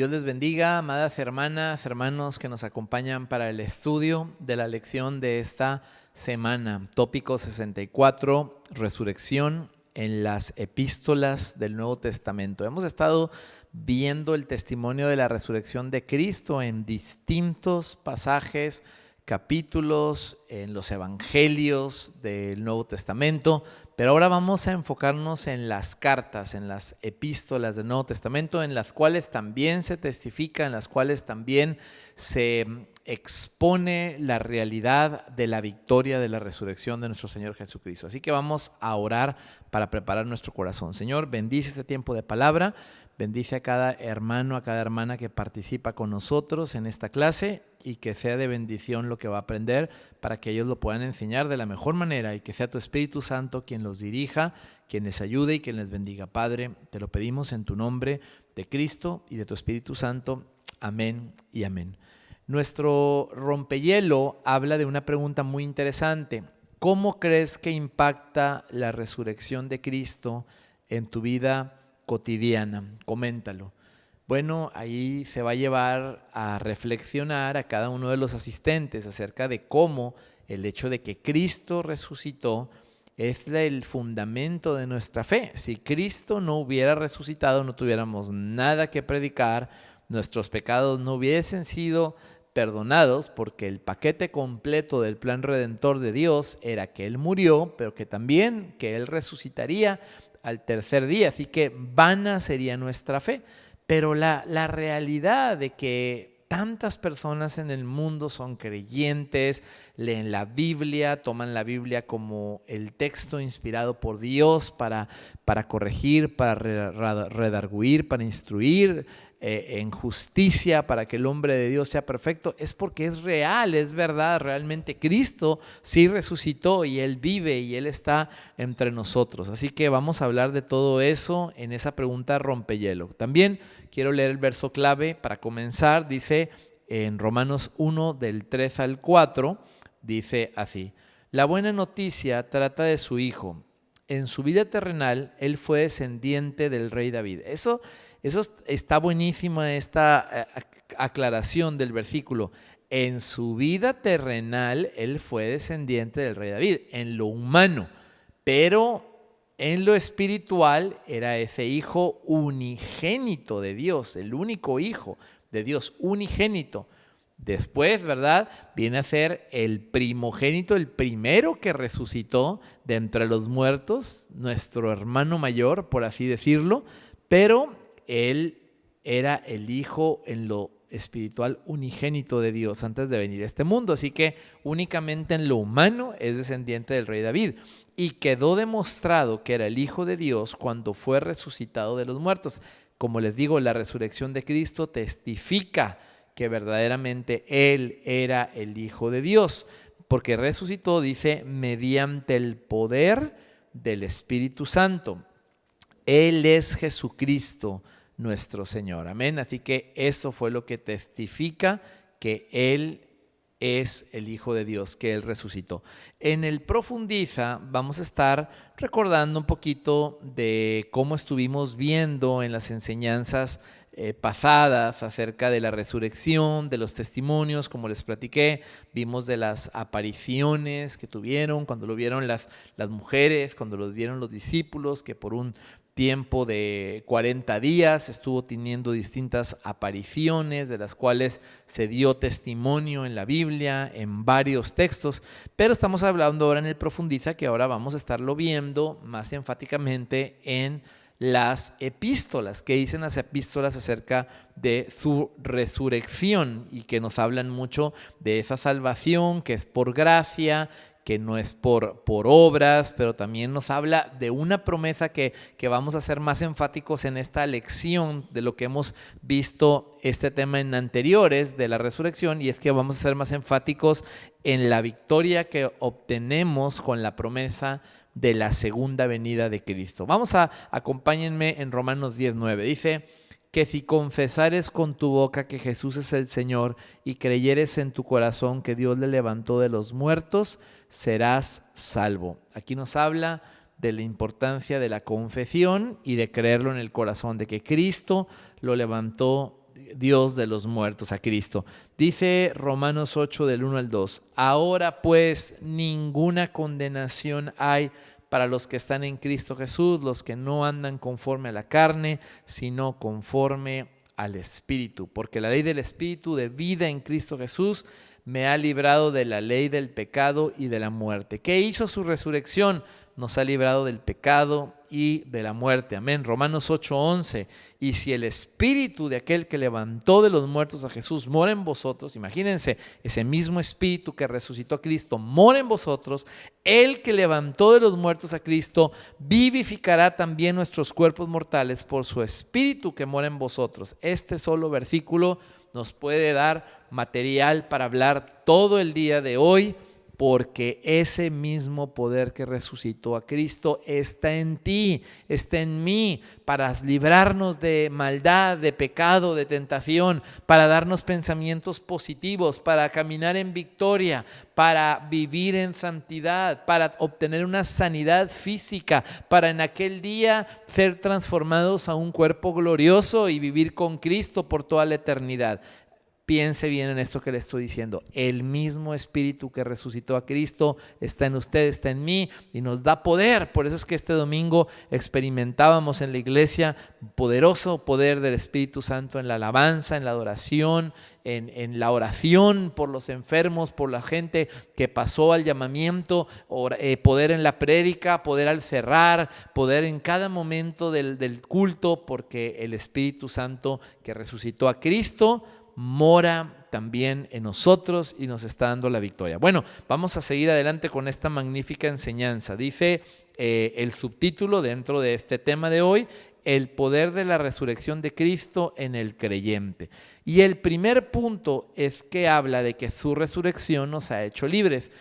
Dios les bendiga, amadas hermanas, hermanos que nos acompañan para el estudio de la lección de esta semana. Tópico 64, resurrección en las epístolas del Nuevo Testamento. Hemos estado viendo el testimonio de la resurrección de Cristo en distintos pasajes, capítulos, en los evangelios del Nuevo Testamento, pero ahora vamos a enfocarnos en las cartas, en las epístolas del Nuevo Testamento, en las cuales también se testifica, en las cuales también se expone la realidad de la victoria de la resurrección de nuestro Señor Jesucristo. Así que vamos a orar para preparar nuestro corazón. Señor, bendice este tiempo de palabra, bendice a cada hermano, a cada hermana que participa con nosotros en esta clase y que sea de bendición lo que va a aprender para que ellos lo puedan enseñar de la mejor manera y que sea tu Espíritu Santo quien los dirija, quien les ayude y quien les bendiga. Padre, te lo pedimos en tu nombre de Cristo y de tu Espíritu Santo. Amén y amén. Nuestro rompehielo habla de una pregunta muy interesante. ¿Cómo crees que impacta la resurrección de Cristo en tu vida cotidiana? Coméntalo. Bueno, ahí se va a llevar a reflexionar a cada uno de los asistentes acerca de cómo el hecho de que Cristo resucitó es el fundamento de nuestra fe. Si Cristo no hubiera resucitado, no tuviéramos nada que predicar, nuestros pecados no hubiesen sido perdonados, porque el paquete completo del plan redentor de Dios era que Él murió, pero que también que Él resucitaría al tercer día. Así que vana sería nuestra fe. Pero la realidad de que tantas personas en el mundo son creyentes, leen la Biblia, toman la Biblia como el texto inspirado por Dios para corregir, para redarguir, para instruir en justicia, para que el hombre de Dios sea perfecto, es porque es real, es verdad. Realmente Cristo sí resucitó y Él vive y Él está entre nosotros. Así que vamos a hablar de todo eso en esa pregunta rompehielo. También quiero leer el verso clave para comenzar. Dice en Romanos 1 del 3 al 4, dice así: la buena noticia trata de su Hijo. En su vida terrenal, Él fue descendiente del rey David. Eso está buenísima, esta aclaración del versículo. En su vida terrenal, Él fue descendiente del rey David, en lo humano, pero en lo espiritual era ese hijo unigénito de Dios, el único hijo de Dios, unigénito. Después, ¿verdad?, viene a ser el primogénito, el primero que resucitó de entre los muertos, nuestro hermano mayor, por así decirlo, pero Él era el hijo en lo espiritual unigénito de Dios antes de venir a este mundo. Así que únicamente en lo humano es descendiente del rey David. Y quedó demostrado que era el Hijo de Dios cuando fue resucitado de los muertos. Como les digo, la resurrección de Cristo testifica que verdaderamente Él era el Hijo de Dios, porque resucitó, dice, mediante el poder del Espíritu Santo. Él es Jesucristo, nuestro Señor. Amén. Así que eso fue lo que testifica que Él es el Hijo de Dios, que Él resucitó. En el Profundiza vamos a estar recordando un poquito de cómo estuvimos viendo en las enseñanzas pasadas acerca de la resurrección, de los testimonios, como les platiqué. Vimos de las apariciones que tuvieron, cuando lo vieron las mujeres, cuando lo vieron los discípulos, que por un tiempo de 40 días estuvo teniendo distintas apariciones de las cuales se dio testimonio en la Biblia, en varios textos, pero estamos hablando ahora en el Profundiza, que ahora vamos a estarlo viendo más enfáticamente en las epístolas, que dicen las epístolas acerca de su resurrección y que nos hablan mucho de esa salvación que es por gracia, que no es por obras, pero también nos habla de una promesa que vamos a ser más enfáticos en esta lección de lo que hemos visto este tema en anteriores de la resurrección, y es que vamos a ser más enfáticos en la victoria que obtenemos con la promesa de la segunda venida de Cristo. Acompáñenme en Romanos 10:9. Dice que si confesares con tu boca que Jesús es el Señor y creyeres en tu corazón que Dios le levantó de los muertos, serás salvo. Aquí nos habla de la importancia de la confesión y de creerlo en el corazón, de que Cristo lo levantó Dios de los muertos, a Cristo. Dice Romanos 8 del 1 al 2, ahora pues ninguna condenación hay para los que están en Cristo Jesús, los que no andan conforme a la carne, sino conforme al Espíritu. Porque la ley del Espíritu de vida en Cristo Jesús me ha librado de la ley del pecado y de la muerte. ¿Qué hizo su resurrección? Nos ha librado del pecado y de la muerte. Amén. Romanos 8:11. Y si el Espíritu de aquel que levantó de los muertos a Jesús mora en vosotros, imagínense, ese mismo Espíritu que resucitó a Cristo mora en vosotros, el que levantó de los muertos a Cristo vivificará también nuestros cuerpos mortales por su Espíritu que mora en vosotros. Este solo versículo nos puede dar material para hablar todo el día de hoy, porque ese mismo poder que resucitó a Cristo está en ti, está en mí, para librarnos de maldad, de pecado, de tentación, para darnos pensamientos positivos, para caminar en victoria, para vivir en santidad, para obtener una sanidad física, para en aquel día ser transformados a un cuerpo glorioso y vivir con Cristo por toda la eternidad. Piense bien en esto que le estoy diciendo. El mismo Espíritu que resucitó a Cristo está en usted, está en mí y nos da poder. Por eso es que este domingo experimentábamos en la iglesia poderoso poder del Espíritu Santo en la alabanza, en la adoración, en la oración por los enfermos, por la gente que pasó al llamamiento, poder en la prédica, poder al cerrar, poder en cada momento del culto, porque el Espíritu Santo que resucitó a Cristo mora también en nosotros y nos está dando la victoria. Bueno, vamos a seguir adelante con esta magnífica enseñanza. Dice el subtítulo dentro de este tema de hoy, el poder de la resurrección de Cristo en el creyente. Y el primer punto es que habla de que su resurrección nos ha hecho libres.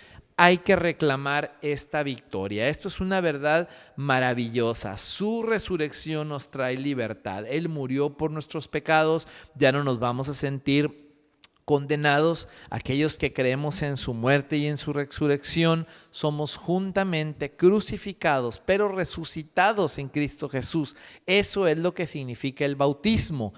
Hay que reclamar esta victoria. Esto es una verdad maravillosa. Su resurrección nos trae libertad. Él murió por nuestros pecados. Ya no nos vamos a sentir condenados. Aquellos que creemos en su muerte y en su resurrección somos juntamente crucificados, pero resucitados en Cristo Jesús. Eso es lo que significa el bautismo.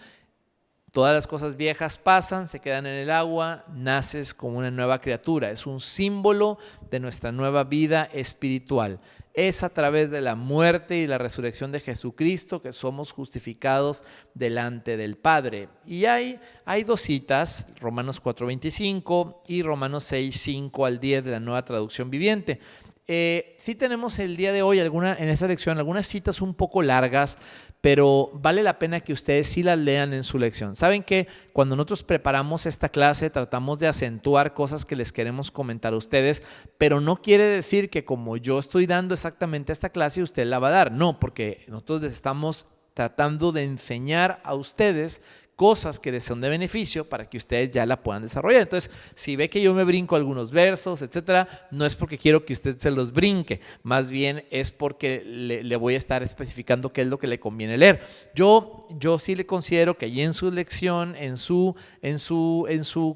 Todas las cosas viejas pasan, se quedan en el agua, naces como una nueva criatura. Es un símbolo de nuestra nueva vida espiritual. Es a través de la muerte y la resurrección de Jesucristo que somos justificados delante del Padre. Y hay dos citas, Romanos 4:25 y Romanos 6:5 al 10 de la Nueva Traducción Viviente. Sí tenemos el día de hoy en esta lección algunas citas un poco largas, pero vale la pena que ustedes sí las lean en su lección. Saben que cuando nosotros preparamos esta clase tratamos de acentuar cosas que les queremos comentar a ustedes, pero no quiere decir que como yo estoy dando exactamente esta clase usted la va a dar. No, porque nosotros les estamos tratando de enseñar a ustedes cosas que les son de beneficio para que ustedes ya la puedan desarrollar. Entonces, si ve que yo me brinco algunos versos, etcétera, no es porque quiero que usted se los brinque, más bien es porque le voy a estar especificando qué es lo que le conviene leer. Yo sí le considero que allí en su lección, en su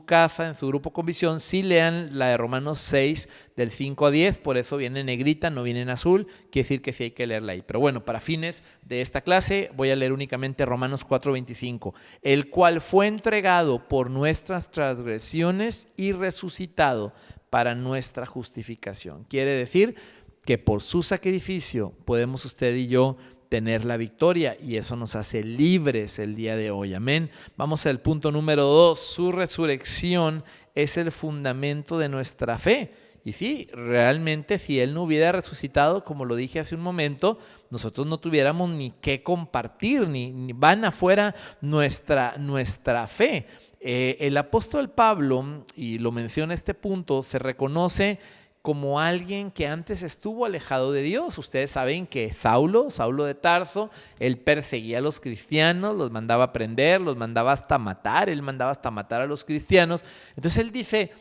casa, en su grupo con visión, sí lean la de Romanos 6 del 5 a 10, por eso viene en negrita, no viene en azul, quiere decir que sí hay que leerla ahí. Pero bueno, para fines de esta clase voy a leer únicamente Romanos 4:25, el cual fue entregado por nuestras transgresiones y resucitado para nuestra justificación. Quiere decir que por su sacrificio podemos usted y yo tener la victoria y eso nos hace libres el día de hoy. Amén. Vamos al punto número 2. Su resurrección es el fundamento de nuestra fe. Y sí, realmente si Él no hubiera resucitado, como lo dije hace un momento, nosotros no tuviéramos ni qué compartir, ni van afuera nuestra fe. El apóstol Pablo, y lo menciona este punto, se reconoce como alguien que antes estuvo alejado de Dios. Ustedes saben que Saulo de Tarso, él perseguía a los cristianos, los mandaba a prender, los mandaba hasta matar, él mandaba hasta matar a los cristianos. Entonces él dice,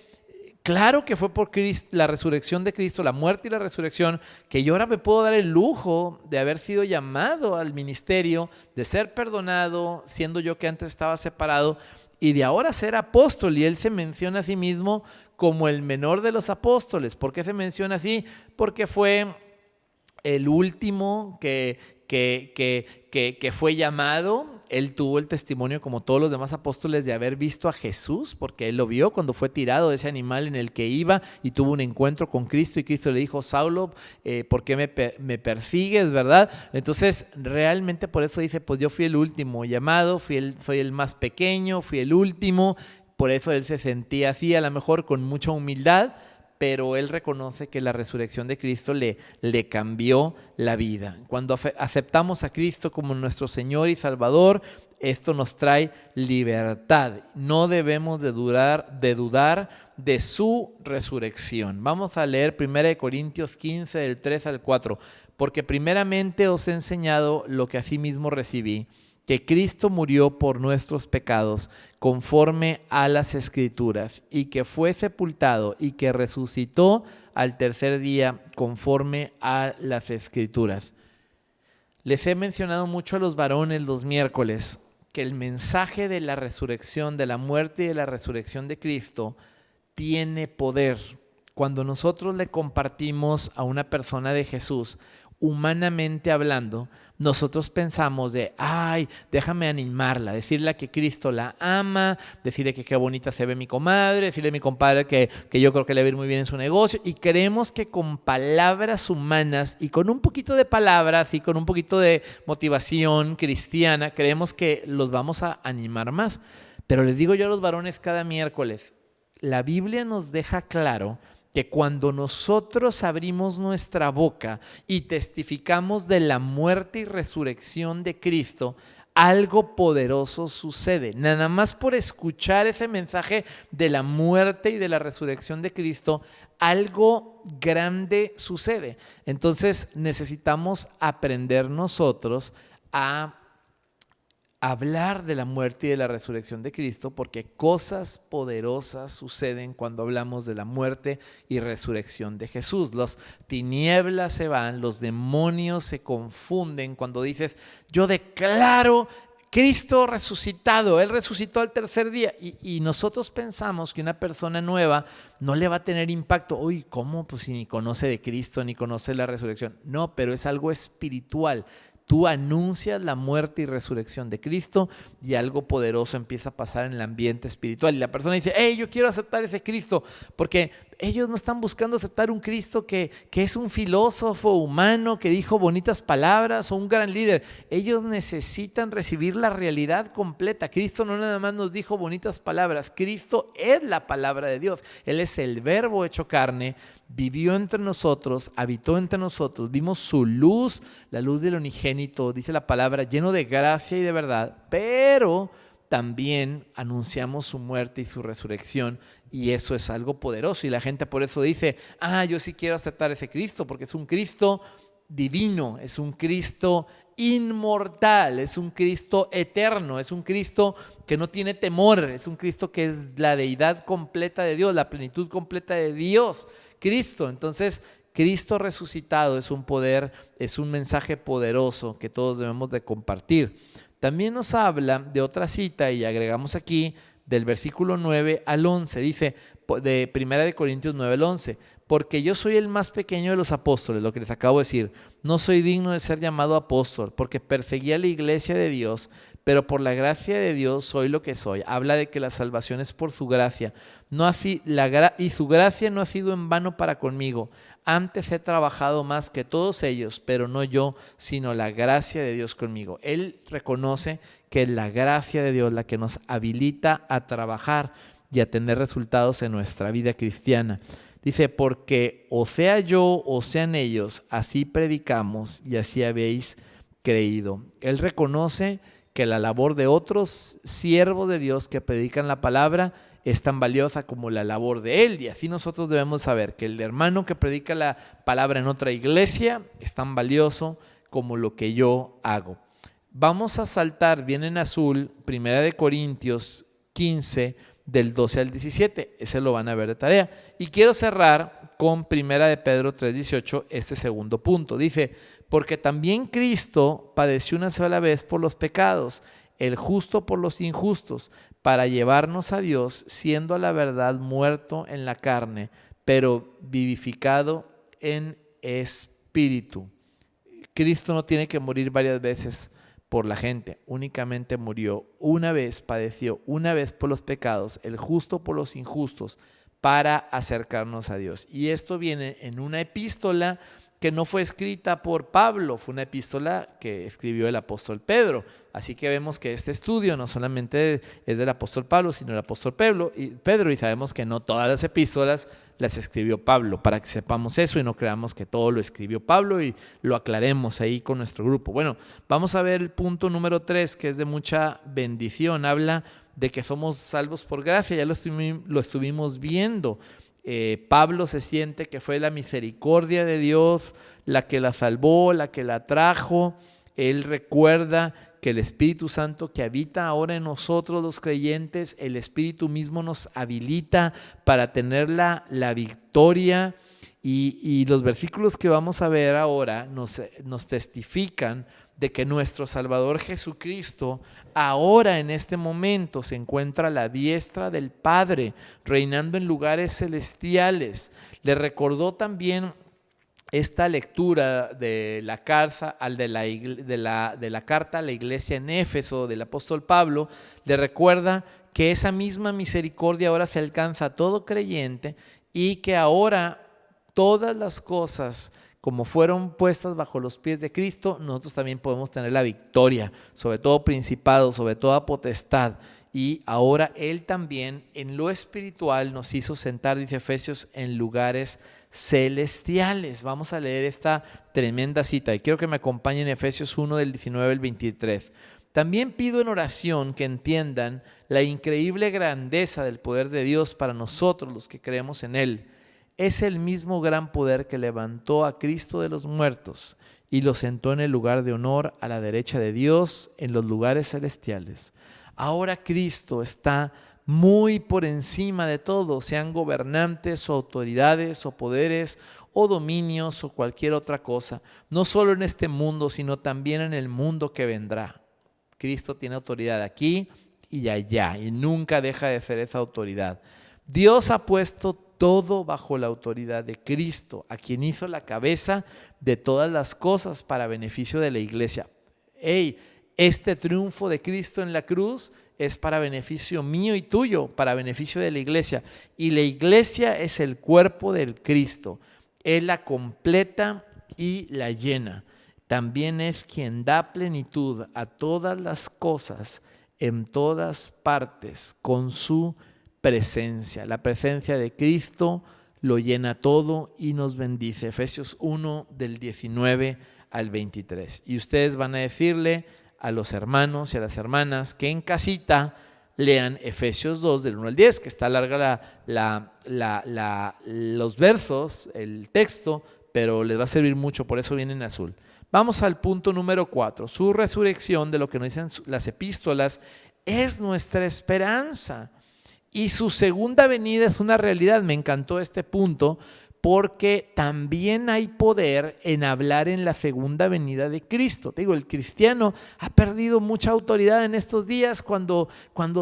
claro que fue por la resurrección de Cristo, la muerte y la resurrección, que yo ahora me puedo dar el lujo de haber sido llamado al ministerio, de ser perdonado, siendo yo que antes estaba separado, y de ahora ser apóstol. Y él se menciona a sí mismo como el menor de los apóstoles. ¿Por qué se menciona así? Porque fue el último que fue llamado él tuvo el testimonio como todos los demás apóstoles de haber visto a Jesús, porque él lo vio cuando fue tirado de ese animal en el que iba y tuvo un encuentro con Cristo y Cristo le dijo, Saulo, ¿por qué me persigues, verdad? Entonces realmente por eso dice, pues yo fui el último llamado, soy el más pequeño, fui el último, por eso él se sentía así, a lo mejor con mucha humildad, pero él reconoce que la resurrección de Cristo le cambió la vida. Cuando aceptamos a Cristo como nuestro Señor y Salvador, esto nos trae libertad. No debemos de dudar de su resurrección. Vamos a leer 1 Corintios 15, del 3 al 4. Porque primeramente os he enseñado lo que asimismo recibí, que Cristo murió por nuestros pecados conforme a las Escrituras, y que fue sepultado y que resucitó al tercer día conforme a las Escrituras. Les he mencionado mucho a los varones los miércoles que el mensaje de la resurrección, de la muerte y de la resurrección de Cristo tiene poder. Cuando nosotros le compartimos a una persona de Jesús, humanamente hablando, nosotros pensamos de, ay, déjame animarla, decirle que Cristo la ama, decirle que qué bonita se ve mi comadre, decirle a mi compadre que yo creo que le va a ir muy bien en su negocio, y creemos que con palabras humanas y con un poquito de palabras y con un poquito de motivación cristiana, creemos que los vamos a animar más. Pero les digo yo a los varones cada miércoles, la Biblia nos deja claro que cuando nosotros abrimos nuestra boca y testificamos de la muerte y resurrección de Cristo, algo poderoso sucede. Nada más por escuchar ese mensaje de la muerte y de la resurrección de Cristo, algo grande sucede. Entonces necesitamos aprender nosotros a hablar de la muerte y de la resurrección de Cristo, porque cosas poderosas suceden cuando hablamos de la muerte y resurrección de Jesús. Las tinieblas se van, los demonios se confunden cuando dices, yo declaro Cristo resucitado, Él resucitó al tercer día, y nosotros pensamos que una persona nueva no le va a tener impacto. Uy, ¿cómo? Pues si ni conoce de Cristo, ni conoce la resurrección. No, pero es algo espiritual. Tú anuncias la muerte y resurrección de Cristo y algo poderoso empieza a pasar en el ambiente espiritual. Y la persona dice, hey, yo quiero aceptar ese Cristo, porque ellos no están buscando aceptar un Cristo que es un filósofo humano que dijo bonitas palabras o un gran líder. Ellos necesitan recibir la realidad completa. Cristo no nada más nos dijo bonitas palabras, Cristo es la palabra de Dios. Él es el verbo hecho carne, vivió entre nosotros, habitó entre nosotros, vimos su luz, la luz del unigénito, dice la palabra, lleno de gracia y de verdad, pero también anunciamos su muerte y su resurrección, y eso es algo poderoso. Y la gente por eso dice, yo sí quiero aceptar ese Cristo, porque es un Cristo divino, es un Cristo inmortal, es un Cristo eterno, es un Cristo que no tiene temor, es un Cristo que es la deidad completa de Dios, la plenitud completa de Dios, Cristo. Entonces, Cristo resucitado es un poder, es un mensaje poderoso que todos debemos de compartir. También nos habla de otra cita, y agregamos aquí del versículo 9 al 11, dice de 1 Corintios 9 al 11, porque yo soy el más pequeño de los apóstoles, lo que les acabo de decir, no soy digno de ser llamado apóstol, porque perseguí a la iglesia de Dios, pero por la gracia de Dios soy lo que soy. Habla de que la salvación es por su gracia, y su gracia no ha sido en vano para conmigo. Antes he trabajado más que todos ellos, pero no yo, sino la gracia de Dios conmigo. Él reconoce que es la gracia de Dios la que nos habilita a trabajar y a tener resultados en nuestra vida cristiana. Dice, porque o sea yo o sean ellos, así predicamos y así habéis creído. Él reconoce que la labor de otros siervos de Dios que predican la palabra es tan valiosa como la labor de él, y así nosotros debemos saber que el hermano que predica la palabra en otra iglesia es tan valioso como lo que yo hago. Vamos a saltar bien en azul 1 Corintios 15 del 12 al 17, ese lo van a ver de tarea, y quiero cerrar con 1 Pedro 3:18, este segundo punto. Dice, porque también Cristo padeció una sola vez por los pecados, el justo por los injustos, para llevarnos a Dios, siendo a la verdad muerto en la carne, pero vivificado en espíritu. Cristo no tiene que morir varias veces por la gente, únicamente murió una vez, padeció una vez por los pecados, el justo por los injustos, para acercarnos a Dios. Y esto viene en una epístola que no fue escrita por Pablo, fue una epístola que escribió el apóstol Pedro. Así que vemos que este estudio no solamente es del apóstol Pablo, sino del apóstol Pedro, y sabemos que no todas las epístolas las escribió Pablo, para que sepamos eso y no creamos que todo lo escribió Pablo y lo aclaremos ahí con nuestro grupo. Bueno, vamos a ver el punto número 3, que es de mucha bendición. Habla de que somos salvos por gracia, ya lo estuvimos viendo. Pablo se siente que fue la misericordia de Dios la que la salvó, la que la trajo. Él recuerda que el Espíritu Santo que habita ahora en nosotros los creyentes, el Espíritu mismo nos habilita para tener la victoria, y los versículos que vamos a ver ahora nos testifican de que nuestro Salvador Jesucristo ahora en este momento se encuentra a la diestra del Padre, reinando en lugares celestiales. Le recordó también esta lectura de la carta a la iglesia en Éfeso del apóstol Pablo. Le recuerda que esa misma misericordia ahora se alcanza a todo creyente, y que ahora todas las cosas, como fueron puestas bajo los pies de Cristo, nosotros también podemos tener la victoria sobre todo principado, sobre toda potestad. Y ahora Él también en lo espiritual nos hizo sentar, dice Efesios, en lugares celestiales. Vamos a leer esta tremenda cita y quiero que me acompañen en Efesios 1 del 19 al 23. También pido en oración que entiendan la increíble grandeza del poder de Dios para nosotros los que creemos en Él. Es el mismo gran poder que levantó a Cristo de los muertos y lo sentó en el lugar de honor a la derecha de Dios en los lugares celestiales. Ahora Cristo está muy por encima de todo, sean gobernantes o autoridades o poderes o dominios o cualquier otra cosa, no solo en este mundo, sino también en el mundo que vendrá. Cristo tiene autoridad aquí y allá y nunca deja de ser esa autoridad. Dios ha puesto todo bajo la autoridad de Cristo, a quien hizo la cabeza de todas las cosas para beneficio de la iglesia. Este triunfo de Cristo en la cruz es para beneficio mío y tuyo, para beneficio de la iglesia. Y la iglesia es el cuerpo del Cristo. Él la completa y la llena. También es quien da plenitud a todas las cosas en todas partes con su presencia. La presencia de Cristo lo llena todo y nos bendice. Efesios 1 del 19 al 23. Y ustedes van a decirle a los hermanos y a las hermanas que en casita lean Efesios 2 del 1 al 10, que está larga los versos, el texto, pero les va a servir mucho, por eso viene en azul. Vamos al punto número 4. Su resurrección, de lo que nos dicen las epístolas, es nuestra esperanza. Y su segunda venida es una realidad. Me encantó este punto porque también hay poder en hablar en la segunda venida de Cristo. Te digo, el cristiano ha perdido mucha autoridad en estos días cuando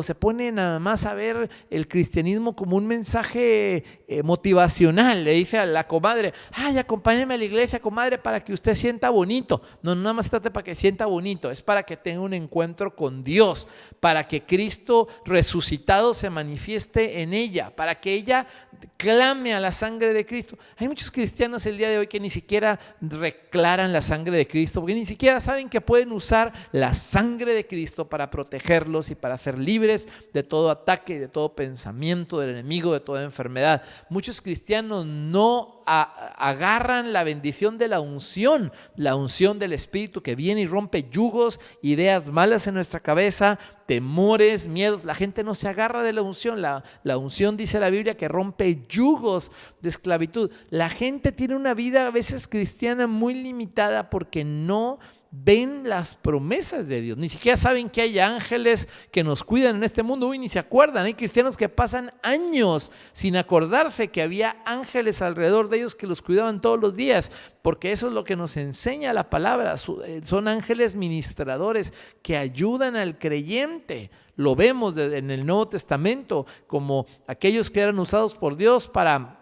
se pone nada más a ver el cristianismo como un mensaje motivacional. Le dice a la comadre, acompáñeme a la iglesia, comadre, para que usted sienta bonito. No, nada más se trata para que sienta bonito, es para que tenga un encuentro con Dios, para que Cristo resucitado se manifieste en ella, para que ella clame a la sangre de Cristo. Hay muchos cristianos el día de hoy que ni siquiera declaran la sangre de Cristo, porque ni siquiera saben que pueden usar la sangre de Cristo para protegerlos y para ser libres de todo ataque y de todo pensamiento del enemigo, de toda enfermedad. Muchos cristianos no agarran la bendición de la unción del Espíritu que viene y rompe yugos, ideas malas en nuestra cabeza, temores, miedos. La gente no se agarra de la unción. La unción, dice la Biblia, que rompe yugos de esclavitud. La gente tiene una vida a veces cristiana muy limitada porque no ven las promesas de Dios, ni siquiera saben que hay ángeles que nos cuidan en este mundo. Ni se acuerdan. Hay cristianos que pasan años sin acordarse que había ángeles alrededor de ellos que los cuidaban todos los días, porque eso es lo que nos enseña la palabra. Son ángeles ministradores que ayudan al creyente. Lo vemos en el Nuevo Testamento como aquellos que eran usados por Dios para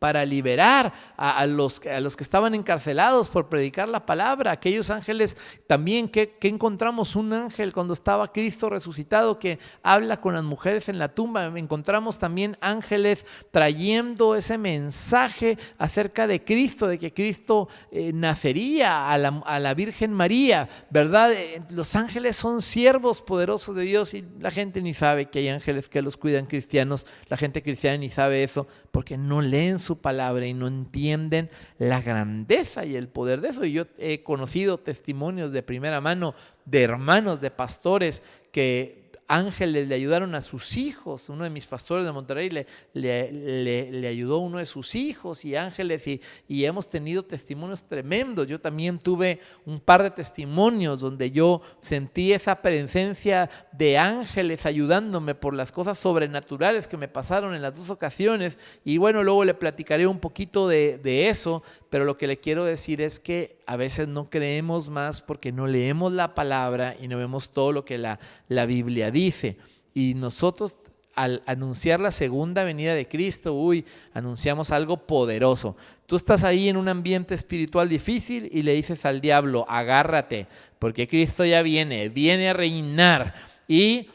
para liberar a los que estaban encarcelados por predicar la palabra. Aquellos ángeles también que encontramos un ángel cuando estaba Cristo resucitado que habla con las mujeres en la tumba. Encontramos también ángeles trayendo ese mensaje acerca de Cristo, de que Cristo nacería a la Virgen María, ¿verdad? Los ángeles son siervos poderosos de Dios y la gente ni sabe que hay ángeles que los cuidan cristianos. La gente cristiana ni sabe eso porque no leen su palabra y no entienden la grandeza y el poder de eso. Y yo he conocido testimonios de primera mano de hermanos, de pastores que ángeles le ayudaron a sus hijos. Uno de mis pastores de Monterrey le ayudó a uno de sus hijos y ángeles y hemos tenido testimonios tremendos. Yo también tuve un par de testimonios donde yo sentí esa presencia de ángeles ayudándome por las cosas sobrenaturales que me pasaron en las dos ocasiones. Y bueno, luego le platicaré un poquito de eso, pero lo que le quiero decir es que a veces no creemos más porque no leemos la palabra y no vemos todo lo que la Biblia dice. Y nosotros al anunciar la segunda venida de Cristo, anunciamos algo poderoso. Tú estás ahí en un ambiente espiritual difícil y le dices al diablo, agárrate, porque Cristo ya viene a reinar y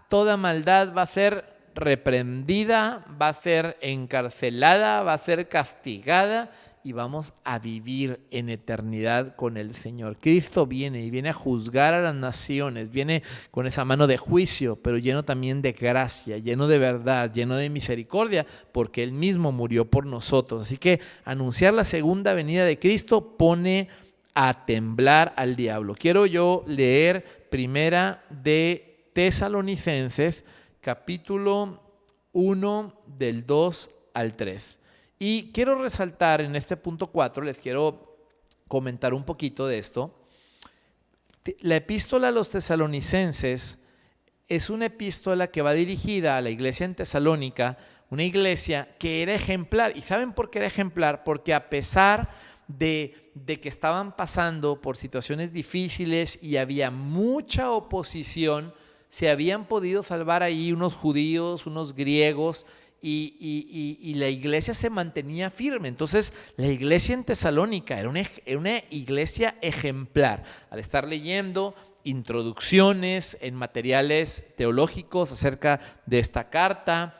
toda maldad va a ser reprendida, va a ser encarcelada, va a ser castigada y vamos a vivir en eternidad con el Señor. Cristo viene a juzgar a las naciones, viene con esa mano de juicio, pero lleno también de gracia, lleno de verdad, lleno de misericordia, porque Él mismo murió por nosotros. Así que anunciar la segunda venida de Cristo pone a temblar al diablo. Quiero yo leer primera de Tesalonicenses, capítulo 1 del 2 al 3. Y quiero resaltar en este punto 4, les quiero comentar un poquito de esto. La epístola a los tesalonicenses es una epístola que va dirigida a la iglesia en Tesalónica, una iglesia que era ejemplar. ¿Y saben por qué era ejemplar? Porque a pesar de que estaban pasando por situaciones difíciles y había mucha oposición, se habían podido salvar ahí unos judíos, unos griegos, y la iglesia se mantenía firme. Entonces la iglesia en Tesalónica era una iglesia ejemplar. Al estar leyendo introducciones en materiales teológicos acerca de esta carta,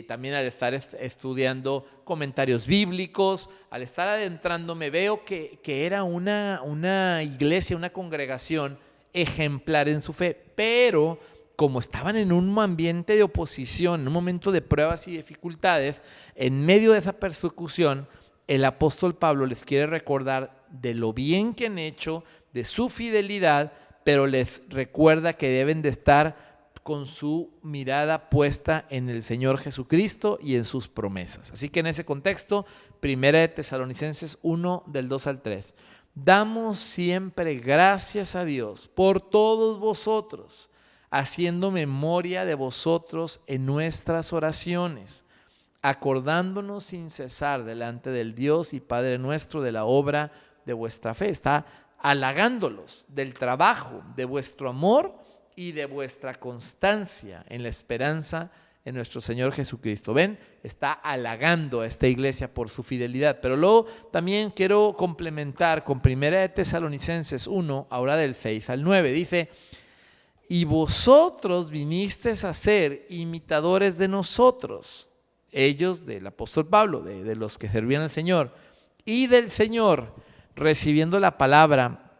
también al estar estudiando comentarios bíblicos, al estar adentrándome, veo que era una iglesia, una congregación ejemplar en su fe, pero como estaban en un ambiente de oposición, en un momento de pruebas y dificultades, en medio de esa persecución, el apóstol Pablo les quiere recordar de lo bien que han hecho, de su fidelidad, pero les recuerda que deben de estar con su mirada puesta en el Señor Jesucristo y en sus promesas. Así que en ese contexto, primera de Tesalonicenses 1 del 2 al 3. Damos siempre gracias a Dios por todos vosotros, haciendo memoria de vosotros en nuestras oraciones, acordándonos sin cesar delante del Dios y Padre nuestro de la obra de vuestra fe. Está halagándolos del trabajo, de vuestro amor y de vuestra constancia en la esperanza en nuestro Señor Jesucristo. Ven, está halagando a esta iglesia por su fidelidad. Pero luego también quiero complementar con primera de Tesalonicenses 1, ahora del 6 al 9. Dice: y vosotros vinisteis a ser imitadores de nosotros, ellos del apóstol Pablo, de los que servían al Señor, y del Señor, recibiendo la palabra.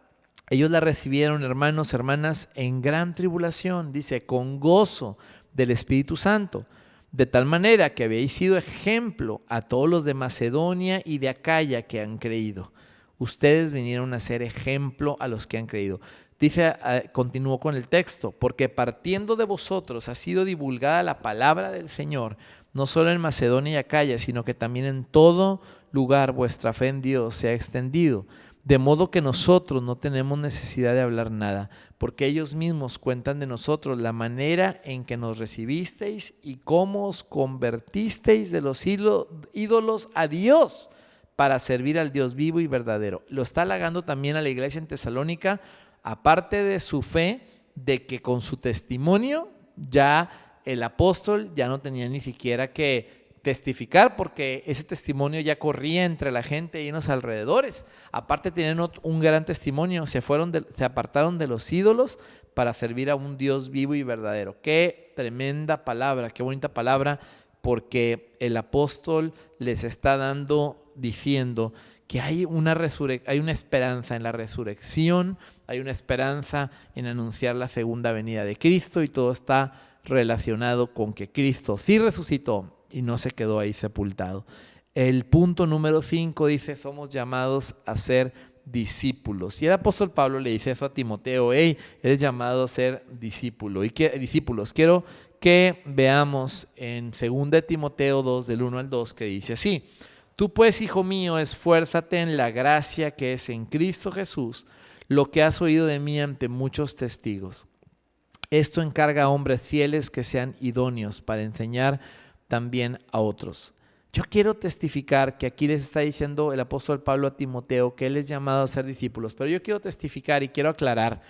Ellos la recibieron, hermanos, hermanas, en gran tribulación, dice, con gozo del Espíritu Santo, de tal manera que habéis sido ejemplo a todos los de Macedonia y de Acaya que han creído. Ustedes vinieron a ser ejemplo a los que han creído. Dice, continuó con el texto, porque partiendo de vosotros ha sido divulgada la palabra del Señor, no solo en Macedonia y Acaya, sino que también en todo lugar vuestra fe en Dios se ha extendido, de modo que nosotros no tenemos necesidad de hablar nada, porque ellos mismos cuentan de nosotros la manera en que nos recibisteis y cómo os convertisteis de los ídolos a Dios para servir al Dios vivo y verdadero. Lo está halagando también a la iglesia en Tesalónica, aparte de su fe, de que con su testimonio ya el apóstol ya no tenía ni siquiera que testificar porque ese testimonio ya corría entre la gente y en los alrededores. Aparte tenían un gran testimonio, se apartaron de los ídolos para servir a un Dios vivo y verdadero. Qué tremenda palabra, qué bonita palabra, porque el apóstol les está diciendo que hay una esperanza en la resurrección, hay una esperanza en anunciar la segunda venida de Cristo, y todo está relacionado con que Cristo sí resucitó y no se quedó ahí sepultado. El punto número 5 dice: somos llamados a ser discípulos. Y el apóstol Pablo le dice eso a Timoteo: hey, eres llamado a ser discípulo. Discípulos. Quiero que veamos en 2 Timoteo 2, del 1 al 2, que dice así: tú pues, hijo mío, esfuérzate en la gracia que es en Cristo Jesús, lo que has oído de mí ante muchos testigos. Esto encarga a hombres fieles que sean idóneos para enseñar también a otros. Yo quiero testificar que aquí les está diciendo el apóstol Pablo a Timoteo que él es llamado a ser discípulos, pero yo quiero testificar y quiero aclarar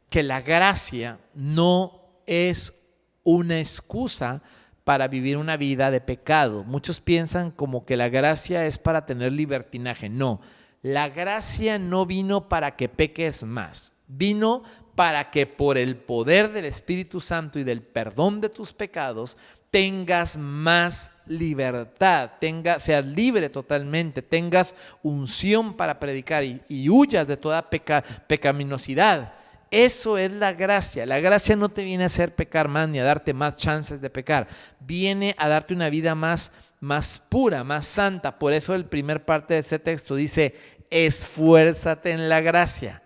que la gracia no es una excusa para vivir una vida de pecado. Muchos piensan como que la gracia es para tener libertinaje. No, la gracia no vino para que peques más, vino para que por el poder del Espíritu Santo y del perdón de tus pecados tengas más libertad, seas libre totalmente, tengas unción para predicar y huyas de toda pecaminosidad. Eso es la gracia. La gracia no te viene a hacer pecar más ni a darte más chances de pecar. Viene a darte una vida más pura, más santa. Por eso el primer parte de ese texto dice: esfuérzate en la gracia.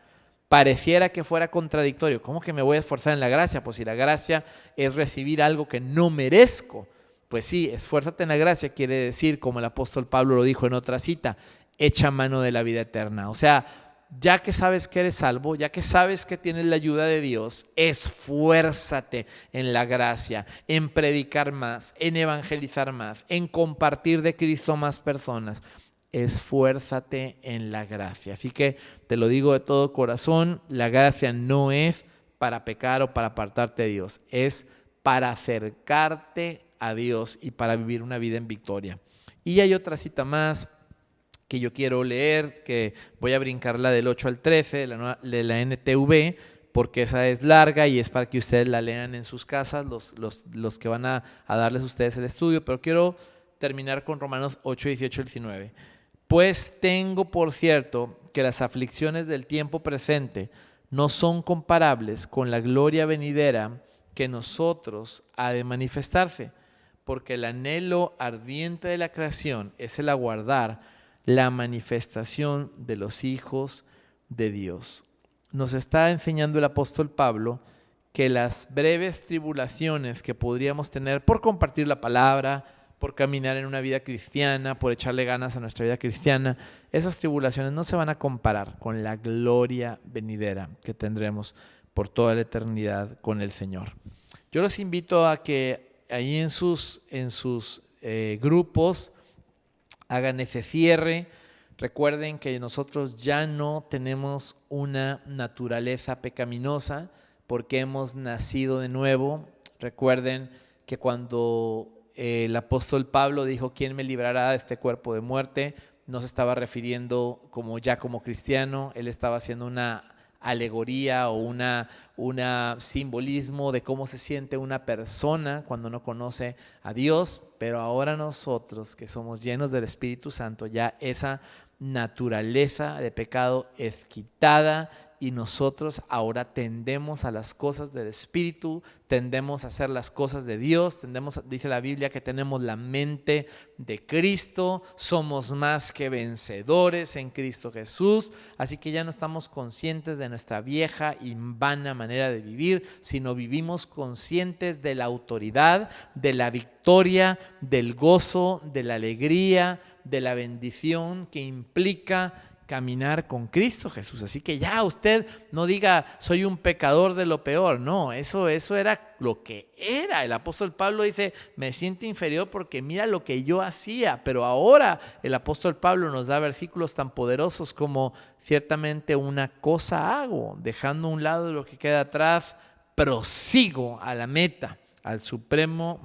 Pareciera que fuera contradictorio. ¿Cómo que me voy a esforzar en la gracia? Pues si la gracia es recibir algo que no merezco. Pues sí, esfuérzate en la gracia quiere decir, como el apóstol Pablo lo dijo en otra cita, echa mano de la vida eterna. O sea, ya que sabes que eres salvo, ya que sabes que tienes la ayuda de Dios, esfuérzate en la gracia, en predicar más, en evangelizar más, en compartir de Cristo a más personas. Esfuérzate en la gracia. Así que te lo digo de todo corazón, la gracia no es para pecar o para apartarte de Dios, es para acercarte a Dios y para vivir una vida en victoria. Y hay otra cita más que yo quiero leer, que voy a brincarla del 8 al 13 de la NTV, porque esa es larga y es para que ustedes la lean en sus casas, los que van a darles a ustedes el estudio, pero quiero terminar con Romanos 8, 18 y 19. Pues tengo por cierto que las aflicciones del tiempo presente no son comparables con la gloria venidera que nosotros ha de manifestarse, porque el anhelo ardiente de la creación es el aguardar la manifestación de los hijos de Dios. Nos está enseñando el apóstol Pablo que las breves tribulaciones que podríamos tener por compartir la palabra, por caminar en una vida cristiana, por echarle ganas a nuestra vida cristiana, esas tribulaciones no se van a comparar con la gloria venidera que tendremos por toda la eternidad con el Señor. Yo los invito a que ahí en sus grupos hagan ese cierre. Recuerden que nosotros ya no tenemos una naturaleza pecaminosa porque hemos nacido de nuevo. Recuerden que cuando el apóstol Pablo dijo: ¿quién me librará de este cuerpo de muerte? No se estaba refiriendo como cristiano, él estaba haciendo una alegoría o una simbolismo de cómo se siente una persona cuando no conoce a Dios, pero ahora nosotros que somos llenos del Espíritu Santo, ya esa naturaleza de pecado es quitada y nosotros ahora tendemos a las cosas del Espíritu, tendemos a hacer las cosas de Dios, dice la Biblia que tenemos la mente de Cristo, somos más que vencedores en Cristo Jesús, así que ya no estamos conscientes de nuestra vieja y vana manera de vivir, sino vivimos conscientes de la autoridad, de la victoria, del gozo, de la alegría, de la bendición que implica caminar con Cristo Jesús. Así que ya usted no diga soy un pecador de lo peor. No, eso era lo que era. El apóstol Pablo dice: me siento inferior porque mira lo que yo hacía. Pero ahora el apóstol Pablo nos da versículos tan poderosos como: ciertamente una cosa hago, dejando a un lado lo que queda atrás, prosigo a la meta, al supremo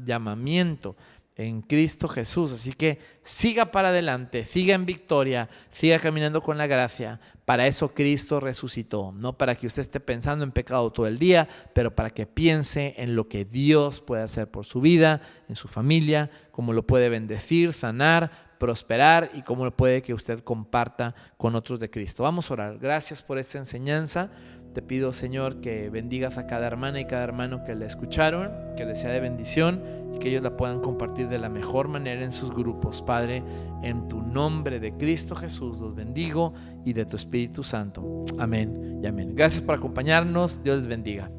llamamiento en Cristo Jesús. Así que siga para adelante, siga en victoria, siga caminando con la gracia. Para eso Cristo resucitó, no para que usted esté pensando en pecado todo el día, pero para que piense en lo que Dios puede hacer por su vida, en su familia, cómo lo puede bendecir, sanar, prosperar y cómo puede que usted comparta con otros de Cristo. Vamos a orar. Gracias por esta enseñanza. Te pido, Señor, que bendigas a cada hermana y cada hermano que la escucharon, que les sea de bendición y que ellos la puedan compartir de la mejor manera en sus grupos. Padre, en tu nombre de Cristo Jesús los bendigo y de tu Espíritu Santo. Amén y amén. Gracias por acompañarnos. Dios les bendiga.